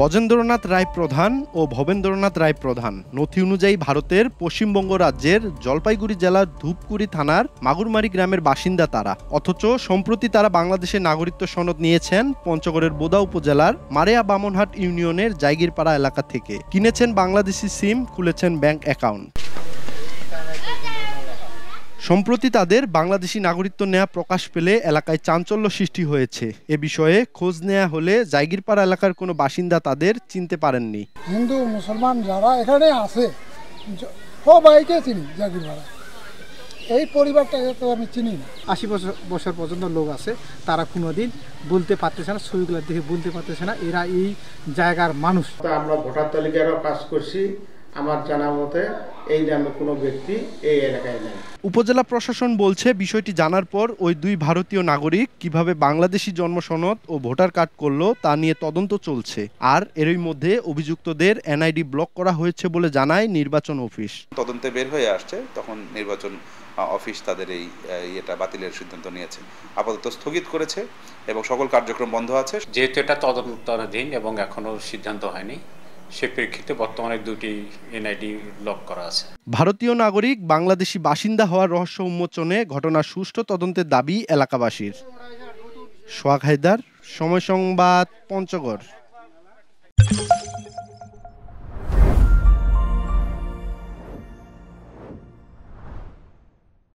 বজেন্দ্রনাথ রায় প্রধান ও ভবেন্দ্রনাথ রায় প্রধান নথি অনুযায়ী ভারতের পশ্চিমবঙ্গ রাজ্যের জলপাইগুড়ি জেলার ধূপগুড়ি থানার মাগুরমারি গ্রামের বাসিন্দা তারা। অথচ সম্প্রতি তারা বাংলাদেশের নাগরিকত্ব সনদ নিয়েছেন পঞ্চগড়ের বোদা উপজেলার মারেয়া বামনহাট ইউনিয়নের জায়গিরপাড়া এলাকা থেকে। কিনেছেন বাংলাদেশি সিম, খুলেছেন ব্যাংক অ্যাকাউন্ট। সম্প্রতি তাদের বাংলাদেশি নাগরিকত্ব নেওয়া প্রকাশ পেলে এলাকায় চাঞ্চল্য সৃষ্টি হয়েছে। এ বিষয়ে খোঁজ নেওয়া হলে জায়গিরপাড়া এলাকার কোনো বাসিন্দা তাদের চিনতে পারেননি। হিন্দু মুসলমান যারা এখানে আছে সবাইকে চিনি জায়গিরপাড়া। এই পরিবারটাকে তো আমি চিনি না। 80 বছর পর্যন্ত লোক আছে, তারা কোনোদিন বলতে পারতেছে না, ছবিগুলো দেখে বলতে পারতেছে না এরা এই জায়গার মানুষ। আমরা ভোটার তালিকারও কাজ করছি, আমার জানা মতে এই নামে কোনো ব্যক্তি এই এলাকায় নেই। উপজেলা প্রশাসন বলছে বিষয়টি জানার পর ওই দুই ভারতীয় নাগরিক কিভাবে বাংলাদেশি জন্মসনদ ও ভোটার কার্ড করলো তা নিয়ে তদন্ত চলছে। আর এরই মধ্যে অভিযুক্তদের এনআইডি ব্লক করা হয়েছে বলে জানায় নির্বাচন অফিস। তদন্তে বের হয়ে আসছে তখন নির্বাচন অফিস তাদের এই এটা বাতিলের সিদ্ধান্ত নিয়েছে, আপাতত স্থগিত করেছে এবং সকল কার্যক্রম বন্ধ আছে। যেহেতু এটা তদন্তাধীন এবং এখনো সিদ্ধান্ত হয়নি, সে প্রেক্ষিতে বর্তমানে দুটি এনআইডি লক করা আছে। ভারতীয় নাগরিক বাংলাদেশি বাসিন্দা হওয়ার রহস্য উন্মোচনে ঘটনার সুষ্ঠু তদন্তের দাবি এলাকাবাসীর। সোহাগ হায়দার, সময় সংবাদ, পঞ্চগড়।